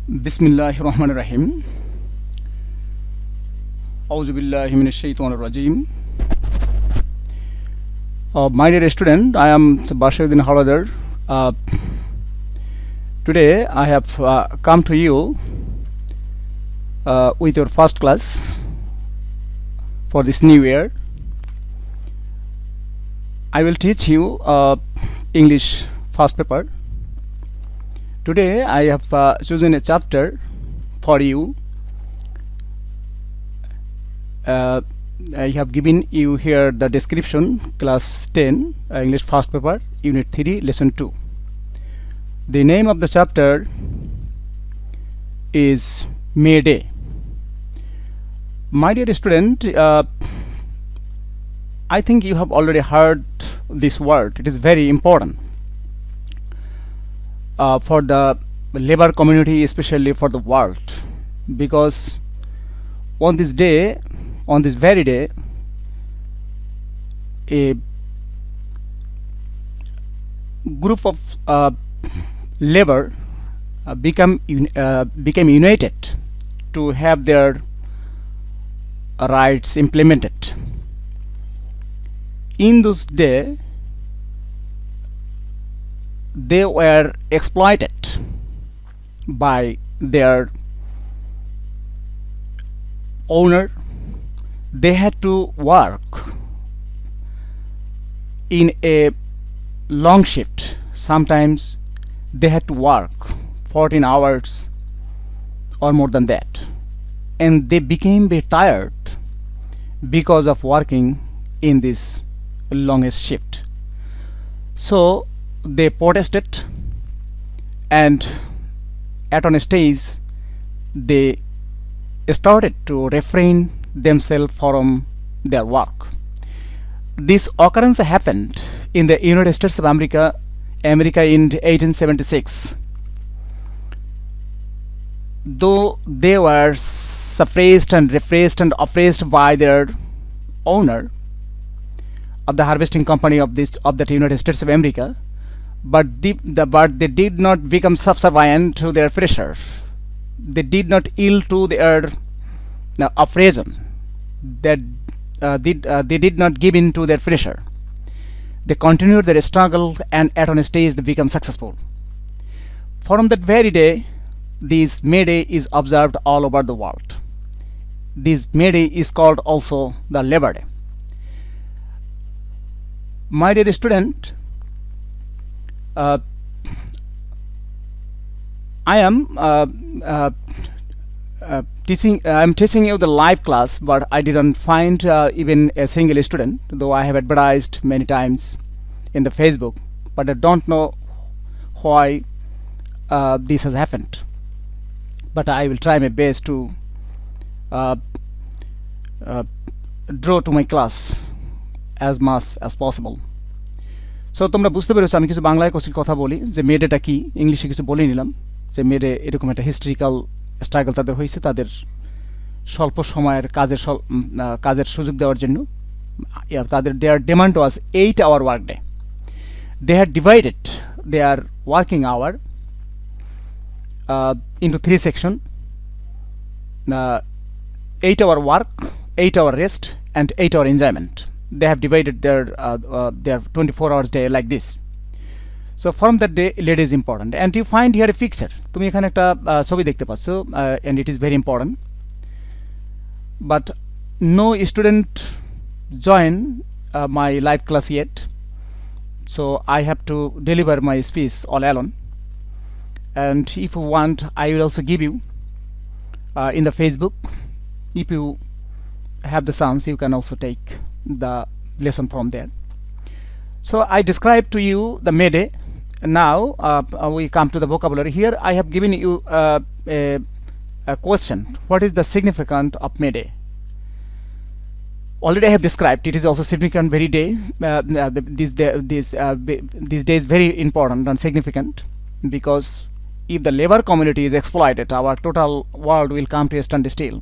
Bismillahirrahmanirrahim. Auzubillahi minash-shaytanir-rajim. My dear student, I am Bashiruddin Haladar. Today I have come to you with your first class for this new year. I will teach you English first paper. Today I have chosen a chapter for you. I have given you here the description, class 10 English first paper, unit 3, lesson 2. The name of the chapter is May Day. My dear student, I think you have already heard this word. It is very important for the labor community, especially for the world, because on this day, on this very day, a group of labor became united to have their rights implemented. In those days, they were exploited by their owner. They had to work in a long shift. Sometimes they had to work 14 hours or more than that, and they became very tired because of working in this longest shift. So they protested, and at on a stage they started to refrain themselves from their work. This occurrence happened in the United States of America in 1876. Though they were suppressed and repressed and oppressed by their owner of the harvesting company of the United States of America, but they did not become subservient to their pressure. They did not yield to their oppression. They did not give in to their pressure. They continued their struggle, and at one stage they become successful. From that very day, this May Day is observed all over the world. This May Day is called also the Labor Day. My dear student, I am teaching you the live class, but I didn't find even a single student, though I have advertised many times in the Facebook, but I don't know why this has happened. But I will try my best to draw to my class as much as possible. So তোমরা বুঝতে পেরেছো আমি কিছু বাংলায় কথা বলি যে মে data কি, ইংলিশে কিছু বলে নিলাম যে মে ডে এরকম একটা হিস্ট্রিক্যাল স্ট্রাগল তাদের হয়েছে, তাদের স্বল্প সময়ের কাজের সুযোগ দেওয়ার জন্য তাদের their demand was 8 hour work day. They had divided their working hour into 3 sections: 8 hour work, 8 hour rest, and 8 hour enjoyment. They have divided their 24 hours day like this. So from that day, it is important, and you find here a picture. তুমি এখানে একটা ছবি দেখতে পাচ্ছো, and it is very important. But no student join my live class yet, so I have to deliver my speech all alone. And if you want, I will also give you in the Facebook. If you have the chance, you can also take the lesson from there. So I described to you the May Day. Now we come to the vocabulary. Here I have given you a question: what is the significance of May Day? Already I have described. It is also significant very day. This day is very important and significant, because if the labor community is exploited, our total world will come to a standstill.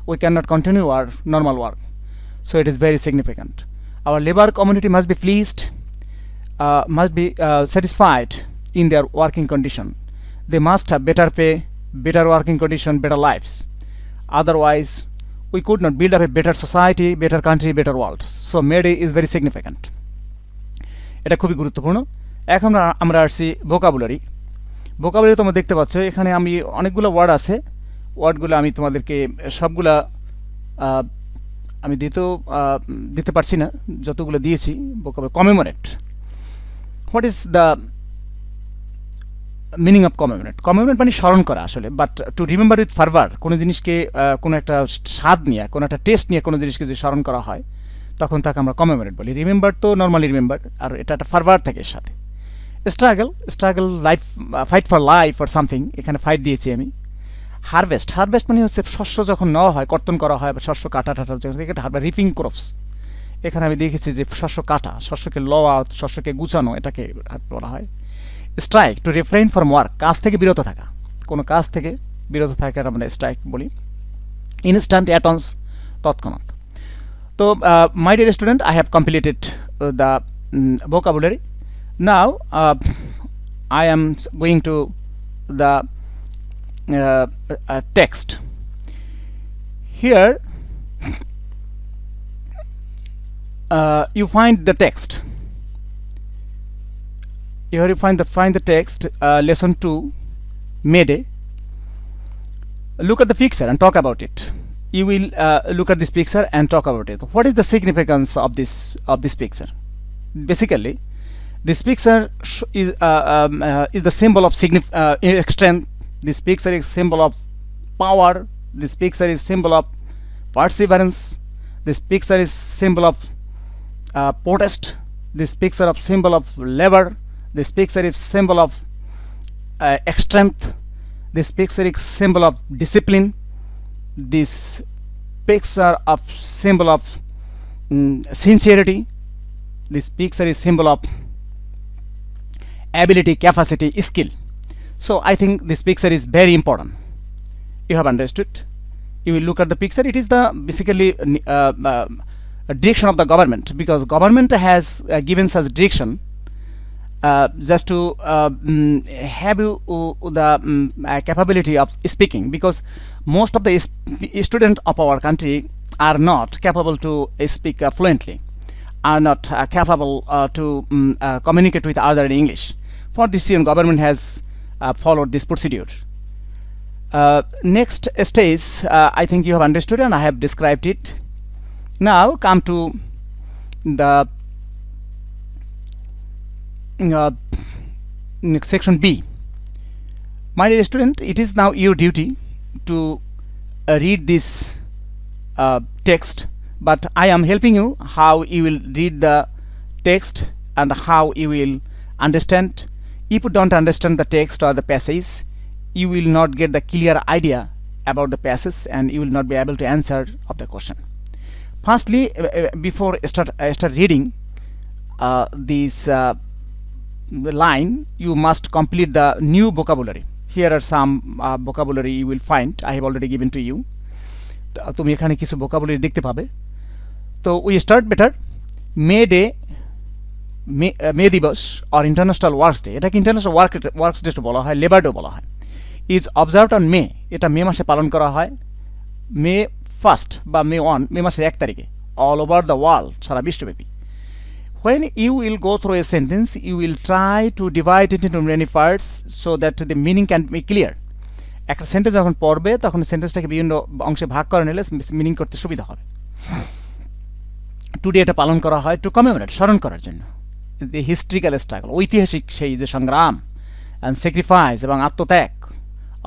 We cannot continue our normal work. So it is very significant. Our labor community must be pleased, must be satisfied in their working condition. They must have better pay, better working condition, better lives. Otherwise we could not build up a better society, better country, better world. So May Day is very significant. এটা খুবই গুরুত্বপূর্ণ। এখন আমরা আসছি vocabulary. Vocabulary তোমরা দেখতে পাচ্ছ এখানে আমি অনেকগুলো ওয়ার্ড আছে, ওয়ার্ডগুলো আমি তোমাদেরকে সবগুলা আমি দিতে পারছি না, যতগুলো দিয়েছি। Vocabulary commemorate, what is the meaning of commemorate? Commemorate মানে স্মরণ করা আসলে, বাট টু রিমেম্বার উইথ ফার্ভার, কোনো জিনিসকে কোনো একটা স্বাদ নিয়ে, কোনো একটা টেস্ট নিয়ে কোনো জিনিসকে যদি স্মরণ করা হয় তখন তাকে আমরা কমেমোরেট বলি। রিমেম্বার তো নর্মালি রিমেম্বার, আর এটা একটা ফার্ভার থাকে এর সাথে। Struggle life, fight for life or something, এখানে ফাইট দিয়েছি আমি। হারভেস্ট মানে হচ্ছে শস্য যখন নেওয়া হয়, কর্তন করা হয়, বা শস্য কাটা হারভেস্ট, রিপিং ক্রপস। এখানে আমি দেখেছি যে শস্য কাটা, শস্যকে লওয়া, শস্যকে গুছানো, এটাকে বলা হয়। Strike, to refrain from work, কাজ থেকে বিরত থাকা, কোনো কাজ থেকে বিরত থাকার আমরা স্ট্রাইক বলি। ইনস্ট্যান্ট, অ্যাটন্স, তৎক্ষণাৎ। তো my dear student, I have completed the vocabulary. Now I am going to the text. Here you find the text. Here you find the text, lesson 2, May Day. Look at the picture and talk about it. You will look at this picture and talk about it. What is the significance of this picture? Basically, this picture is the symbol of strength. This picture is symbol of power. This picture is symbol of perseverance. This picture is symbol of protest. This picture of symbol of labor. This picture is symbol of strength. This picture is symbol of discipline. This picture of symbol of sincerity. This picture is symbol of ability, capacity, skill. So I think this picture is very important. You have understood. You will look at the picture. It is the basically direction of the government, because government has given such direction just to have you the capability of speaking, because most of the students of our country are not capable to speak fluently, are not capable to communicate with other in English. For this reason, government has followed this procedure. Next stage, I think you have understood and I have described it. Now come to the section B. My dear student, it is now your duty to read this text, but I am helping you how you will read the text and how you will understand. If you don't understand the text or the passage, you will not get the clear idea about the passage and you will not be able to answer of the question. Firstly, before start reading this line, you must complete the new vocabulary. Here are some vocabulary you will find. I have already given to you. তুমি এখানে কিছু vocabulary দেখতে পাবে। তো we start better. May Day, মে দিবস or international works day, এটাকে international works day বলা হয়, লেবার ডে বলা হয়। ইজ অবজার্ভড অন মে, এটা মে মাসে পালন করা হয়। মে 1 বা মে মাসের 1 তারিখে অল ওভার দ্য ওয়ার্ল্ড, সারা বিশ্বব্যাপী। When you will go through a sentence, you will try to divide it into many parts so that the meaning can be clear. একটা সেন্টেন্স যখন পড়বে তখন সেন্টেন্সটাকে বিভিন্ন অংশে ভাগ করে নিলে মিনিং করতে সুবিধা হবে। টুডে এটা পালন করা হয় টু কমেমোরেট, স্মরণ করার জন্য দি হিস্ট্রিক্যাল স্ট্রাগল, ঐতিহাসিক সেই যে সংগ্রাম অ্যান্ড স্যাক্রিফাইস এবং আত্মত্যাগ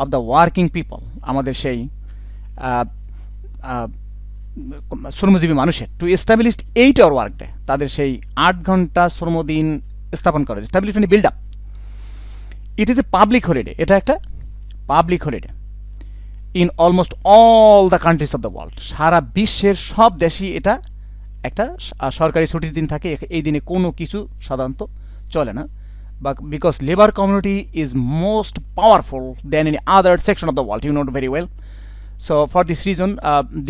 অফ দ্য ওয়ার্কিং পিপল, আমাদের সেই শ্রমজীবী মানুষের, to establish 8 hour work day, তাদের সেই 8 ঘন্টা শ্রমদিন স্থাপন করা, এস্টাবলিশ মানে build up. It is a public holiday, এটা একটা public holiday in almost all the countries of the world, সারা বিশ্বের সব দেশই এটা একটা সরকারি ছুটির দিন থাকে। এই দিনে কোনো কিছু সাধারণত চলে না, বা because labour community is most powerful than any other section of the world, you know very well. So for this reason,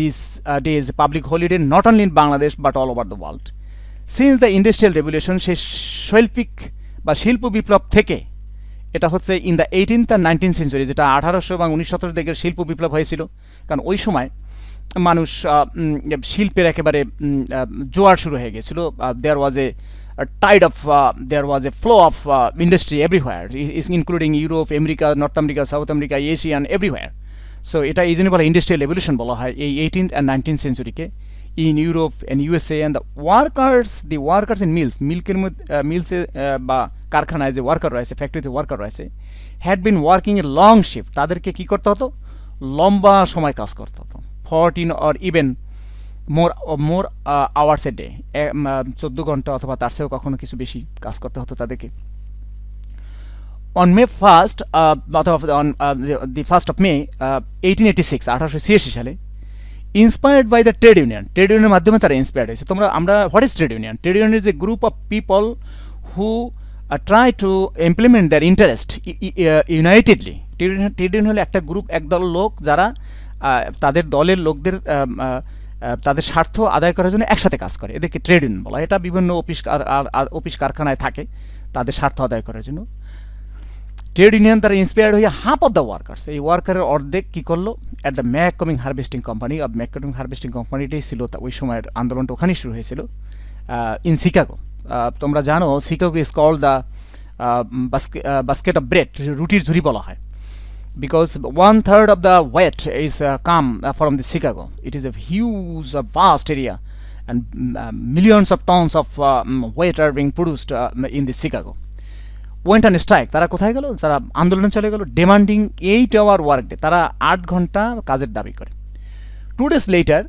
this day is a public holiday not only in Bangladesh but all over the world. Since the industrial revolution, সেই শৈল্পিক বা শিল্প বিপ্লব থেকে এটা হচ্ছে in the 18th and 19th century, যেটা 1800 এবং 1917 দিকের শিল্প বিপ্লব হয়েছিল। কারণ ওই সময় মানুষ শিল্পের একেবারে জোয়ার শুরু হয়ে গেছিল। দেয়ার ওয়াজ এ tide of there was a flow of industry everywhere, including Europe, America, North America, South America, Asia and everywhere. So এটা এই জন্য বলা ইন্ডাস্ট্রিয়াল রেভলিউশন বলা হয় এই 18th and 19th সেঞ্চুরিকে in Europe and USA. And the workers in মিল্কের মধ্যে মিলসে বা কারখানায় যে ওয়ার্কার রয়েছে, ফ্যাক্টরিতে ওয়ার্কার রয়েছে, had been working a long shift, তাদেরকে কী করতে হতো, লম্বা সময় কাজ করতে হতো, 14 or even more hours a day, 14 ঘন্টা অথবা তার চেয়েও কখনো কিছু বেশি কাজ করতে হতো তাদেরকে। অন মে ফার্স্ট অথবা on the 1st of May 1886, 1886 সালে, ইন্সপায়ার্ড বাই দ্য ট্রেড ইউনিয়নের মাধ্যমে তারা ইন্সপায়ার্ড হয়েছে। আমরা what is trade union? Trade union is a group of people who try to implement their interest unitedly. Trade union হলো একটা group, একদল লোক যারা তাদের দলের লোকদের তাদের স্বার্থ আদায় করার জন্য একসাথে কাজ করে, এদেরকে ট্রেড ইউনিয়ন বলা। এটা বিভিন্ন অফিস কারখানায় থাকে তাদের স্বার্থ আদায় করার জন্য। ট্রেড ইউনিয়ন তারা ইন্সপায়ার্ড হয়ে হাফ অফ দ্য ওয়ার্কার্স, এই ওয়ার্কারের অর্ধেক কী করলো, at the McCormick harvesting company. McCormick harvesting কোম্পানিটাই ছিল ওই সময়ের আন্দোলনটা, ওখানেই শুরু হয়েছিল ইন শিকাগো। তোমরা জানো Chicago is called the basket of bread, রুটির ঝুড়ি বলা হয়, because 1/3 of the weight is come from the Chicago. It is a huge, vast area, and millions of tons of weight are being produced in the Chicago. Went on strike. তারা কোথায় গেল? তারা আন্দোলনে চলে গেল, ডিমান্ডিং 8-hour work day. তারা 8 ঘন্টা কাজের দাবি করে। 2 days later,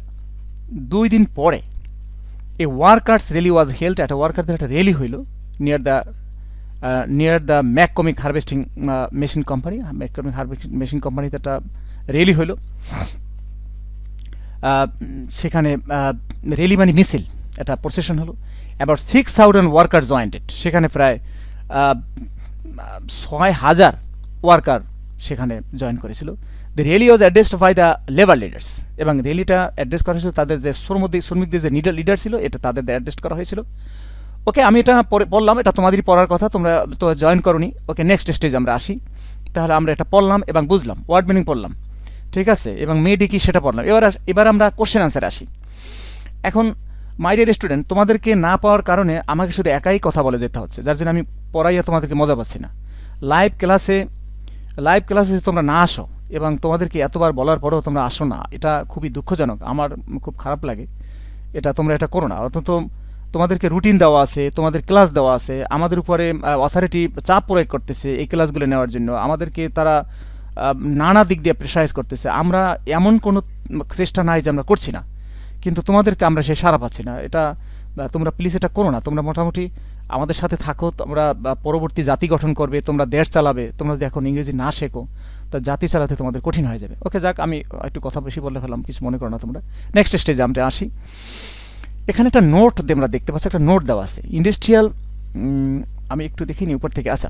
2 দিন পরে, a workers rally was held at a workers একটা র্যালি হইল near the McCormick Harvesting Machine Company. McCormick Harvesting Machine Company একটা র্যালি হইল। সেখানে র্যালি মানে মিছিল, একটা প্রসেশন হলো। অ্যাবাউট 6,000 ওয়ার্কার জয়েন্টেড, সেখানে প্রায় 6,000 ওয়ার্কার সেখানে জয়েন করেছিল। The rally was addressed by the labour leaders, এবং র্যালিটা অ্যাড্রেস করা হয়েছিল তাদের যে শ্রমিকদের যে লিডার ছিল, এটা তাদের অ্যাড্রেস করা হয়েছিল। ওকে, আমি এটা পড়লাম, এটা তোমাদেরই পড়ার কথা, তোমরা তো জয়েন করোনি। ওকে, নেক্সট স্টেজ আমরা আসি। তাহলে আমরা এটা পড়লাম এবং বুঝলাম, ওয়ার্ড মিনিং পড়লাম, ঠিক আছে, এবং মেডি কি সেটা পড়লাম। এবার আমরা কোশ্চেন আনসার আসি। এখন মাই ডিয়ার স্টুডেন্ট, তোমাদেরকে না পাওয়ার কারণে আমাকে শুধু একাই কথা বলে যেতে হচ্ছে, যার জন্য আমি পড়াইয়া তোমাদেরকে মজা পাচ্ছি না। লাইভ ক্লাসে তোমরা না আসো এবং তোমাদেরকে এতবার বলার পরেও তোমরা আসো না, এটা খুবই দুঃখজনক, আমার খুব খারাপ লাগে। তোমরা এটা করো না। অন্তত তোমাদেরকে রুটিন দেওয়া আছে, তোমাদের ক্লাস দেওয়া আছে, আমাদের উপরে অথরিটি চাপ প্রয়োগ করতেছে এই ক্লাসগুলো নেওয়ার জন্য, আমাদেরকে তারা নানা দিক দিয়ে প্রেসারাইজ করতেছে। আমরা এমন কোনো চেষ্টা নাই যে আমরা করছি না, কিন্তু তোমাদেরকে আমরা সে সাড়া পাচ্ছি না। এটা তোমরা প্লিজ এটা করো না। তোমরা মোটামুটি আমাদের সাথে থাকো, তোমরা পরবর্তী জাতি গঠন করবে, তোমরা দেশ চালাবে। তোমরা যদি এখন ইংরেজি না শেখো তা জাতি চালাতে তোমাদের কঠিন হয়ে যাবে। ওকে, যাক, আমি একটু কথা বেশি বলে ফেললাম, কিছু মনে করো না তোমরা। নেক্সট স্টেজে আমরা আসি। এখানে একটা নোট আমরা দেখতে পাচ্ছি, একটা নোট দেওয়া আছে ইন্ডাস্ট্রিয়াল, আমি একটু দেখিনি উপর থেকে। আচ্ছা,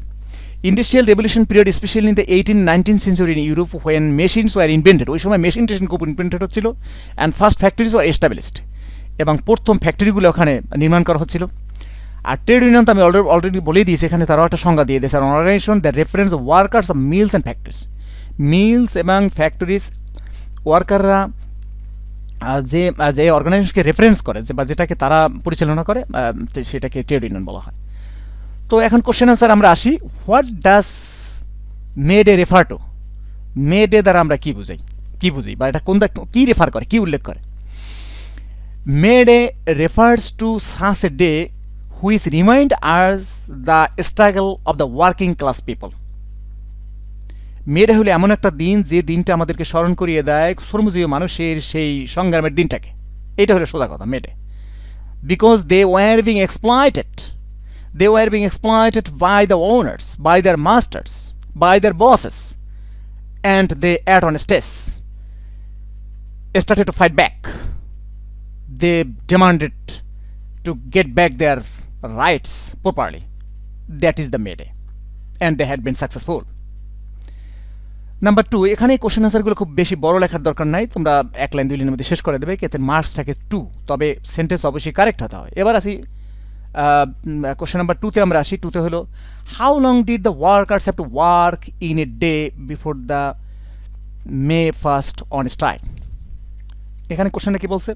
industrial revolution period specially in the 18-19th century in Europe when machines were invented. ওই সময় মেশিন খুব ইনভেন্টেড হচ্ছিল, and first factories were established, এবং প্রথম ফ্যাক্টরিগুলো ওখানে নির্মাণ করা হচ্ছিল। আর ট্রেড ইউনিয়ন তো আমি অলরেডি বলেই দিয়েছি, এখানে তারাও একটা সংজ্ঞা দিয়ে দিয়েছে, organization the reference of workers of mills and factories. Mills এবং ফ্যাক্টরিজ ওয়ার্কাররা যে অর্গানাইজেশনকে রেফারেন্স করে, বা যেটাকে তারা পরিচালনা করে, সেটাকে ট্রেড ইউনিয়ন বলা হয়। তো এখন কোশ্চেন আনসার আমরা আসি। What does May Day refer to? May Day দ্বারা আমরা কি বুঝি, বা এটা কি রেফার করে, কি উল্লেখ করে? May Day refers to such a day which remind us the struggle of the working class people. May Day হলো এমন একটা দিন যে দিনটা আমাদেরকে স্মরণ করিয়ে দেয় শ্রমজীবী মানুষের সেই সংগ্রামের দিনটাকে। এইটা হলো সোজা কথা, May Day. Because they were being exploited by the owners, by their masters, by their bosses, and they on stage started to fight back. They demanded to get back their rights properly. That is the May Day, and they had been successful. Number 2, এখানে question আনসারগুলো খুব বেশি বড় লেখার দরকার নাই, তোমরা 1 line 2 লাইনের মধ্যে শেষ করে দেবে, এতে মার্কস থাকে 2, তবে সেন্টেন্স অবশ্যই কারেক্ট হতে হয়। এবার আসি কোশ্চেন নাম্বার 2-তে আমরা আসি। 2-তে হলো how long did the workers have to work in a day before the May 1st on strike. এখানে কোশ্চেনটা কি বলছে,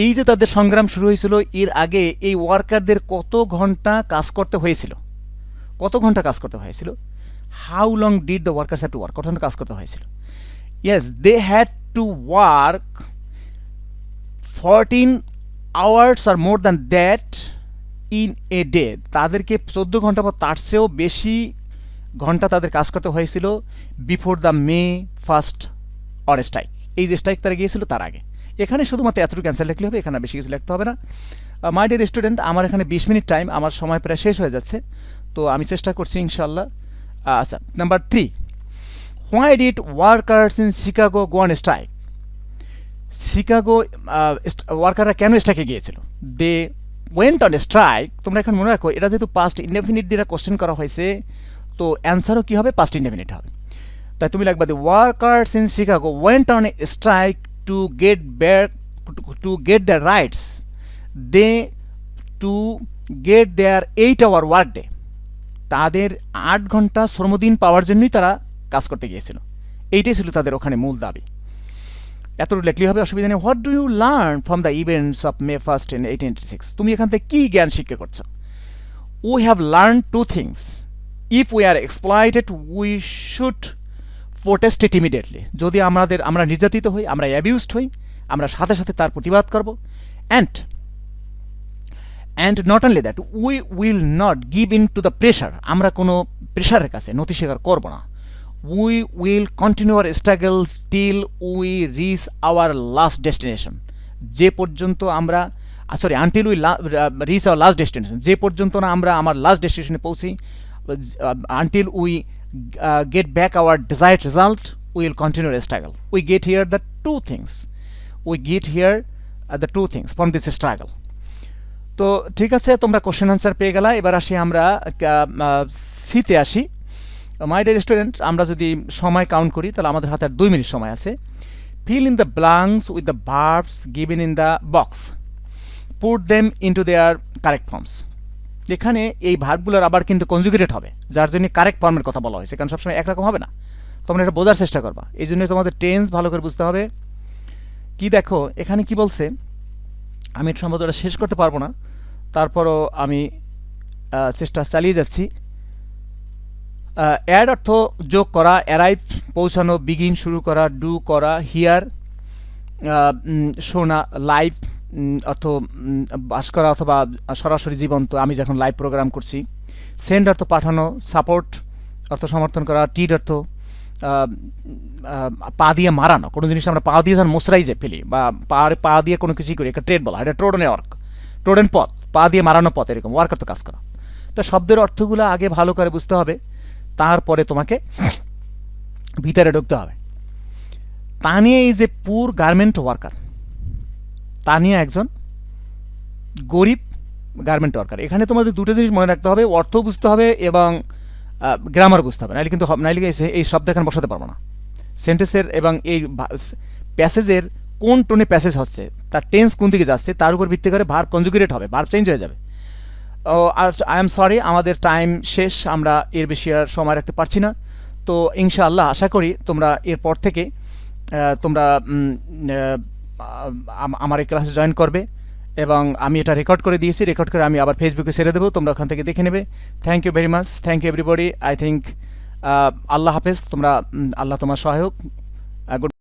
এই যে তাদের সংগ্রাম শুরু হয়েছিল এর আগে এই ওয়ার্কারদের কত ঘন্টা কাজ করতে হয়েছিল, কত ঘন্টা কাজ করতে হয়েছিল। How long did the workers have to work, কত ঘন্টা কাজ করতে হয়েছিল। Yes, they had to work 14 hours or more than that in a day। তাদেরকে 14 ঘন্টা বা তার চেয়েও বেশি ঘন্টা তাদের কাজ করতে হয়েছিল before the May 1st on strike. এই যে স্ট্রাইক তারা গিয়েছিল তার আগে। এখানে শুধুমাত্র এতটুকু ক্যান্সেল লিখলে হবে, এখানে বেশি কিছু লিখতে হবে না। মাই ডিয়ার স্টুডেন্ট, আমার এখানে 20 মিনিট টাইম, আমার সময় প্রায় শেষ হয়ে যাচ্ছে, তো আমি চেষ্টা করছি ইনশাল্লাহ। আচ্ছা, number 3, why did workers in Chicago go on strike. Chicago ওয়ার্কাররা কেন স্ট্রাইকে গিয়েছিল, দে ওয়েন্ট অন স্ট্রাইক। তোমরা এখন মনে রাখো এটা যেহেতু পাস্ট ইনডেফিনিট দিয়ে কোশ্চেন করা হয়েছে, তো অ্যান্সারও কী হবে, পাস্ট ইনডেফিনিট হবে। তাই তুমি লিখবা, the workers in Chicago went on a strike to get back to get their rights, they to get their 8 hour work day. তাদের 8 ঘন্টা শ্রমদিন পাওয়ার জন্যই তারা কাজ করতে গিয়েছিল, এইটাই ছিল তাদের ওখানে মূল দাবি। এতটুকু লিখলেই হবে, অসুবিধা নেই। What do you learn from the events of May 1st in 1886। তুমি এখান থেকে কী জ্ঞান শিক্ষা করছো। We have learn 2 things। If we are exploited we should protest it immediately. যদি আমরা নির্যাতিত হই, আমরা অ্যাবিউজড হই, আমরা সাথে সাথে তার প্রতিবাদ করব। And not only that, we will not give in to the pressure. আমরা কোনো প্রেশারের কাছে নতি স্বীকার করব না। We will continue our struggle till we reach our last destination. যে পর্যন্ত আমরা until we reach our last destination, যে পর্যন্ত না আমরা আমার লাস্ট ডেস্টিনেশনে পৌঁছি, until we get back our desired result, we will continue the struggle. We get here the 2 things. We get here the 2 things from this struggle. তো ঠিক আছে, তোমরা কোশ্চেন আনসার পেয়ে গেলা। এবার আসি আমরা সিতে আসি। মাই ডিয়ার স্টুডেন্ট, আমরা যদি সময় কাউন্ট করি তাহলে আমাদের হাতে আর 2 মিনিট সময় আছে। Fill in the blanks with the verbs given in the box, put them into their correct forms. এখানে এই ভার্বগুলোর আবার কিন্তু কনজুগেটেড হবে, যার জন্য কারেক্ট ফর্মের কথা বলা হয়েছে, কারণ সবসময় একরকম হবে না। তোমরা এটা বোঝার চেষ্টা করবা, এই জন্য তোমাদের টেন্স ভালো করে বুঝতে হবে। কি দেখো এখানে কি বলছে, আমি এটা সম্ভবত এটা শেষ করতে পারবো না, তারপরও আমি চেষ্টা চালিয়ে যাচ্ছি। অ্যাড অর্থ যোগ করা, অ্যারাইভ পৌঁছানো, বিগিন শুরু করা, ডু করা, হিয়ার শোনা, লাইভ অর্থ বাস করা অথবা সরাসরি জীবন্ত, আমি যখন লাইভ প্রোগ্রাম করছি। সেন্ড অর্থ পাঠানো, সাপোর্ট অর্থ সমর্থন করা, টিড অর্থ পা দিয়ে মারানো, কোনো জিনিস আমরা পা দিয়ে যখন মোসরাই যে ফেলি বা পা দিয়ে কোনো কিছুই করি, একটা ট্রেড বলা, এটা ট্রোডনে ওয়ার্ক, ট্রোডেন পথ, পা দিয়ে মারানো পথ, এরকম ওয়ার্ক অর্থ কাজ করা। তো শব্দের অর্থগুলো আগে ভালো করে বুঝতে হবে, তারপরে তোমাকে ভিতরে ঢুকতে হবে। তানিয়া ইজ এ পুর গার্মেন্ট ওয়ার্কার। তানিয়া একজন গরিব গার্মেন্ট ওয়ার্কার। এখানে তোমাদের 2টো জিনিস মনে রাখতে হবে, অর্থ বুঝতে হবে এবং গ্রামার বুঝতে হবে, নাইলে এই শব্দ এখানে বসাতে পারবো না। সেন্টেন্সের এবং এই প্যাসেজের কোন টোনে প্যাসেজ হচ্ছে, তার টেন্স কোন দিকে যাচ্ছে, তার উপর ভিত্তি করে ভার্ব কনজুগেটেড হবে, ভার্ব চেঞ্জ হয়ে যাবে। আর আই এম সরি, আমাদের টাইম শেষ, আমরা এর বেশি আর সময় রাখতে পারছি না। তো ইনশাআল্লাহ আশা করি তোমরা এরপর থেকে তোমরা আমার এই ক্লাসে জয়েন করবে, এবং আমি এটা রেকর্ড করে দিয়েছি, রেকর্ড করে আমি আবার ফেসবুকে ছেড়ে দেবো, তোমরা ওখান থেকে দেখে নেবে। Thank you very much, thank you everybody. I think আল্লাহ হাফেজ, তোমরা আল্লাহ তোমার সহায়ক। গুড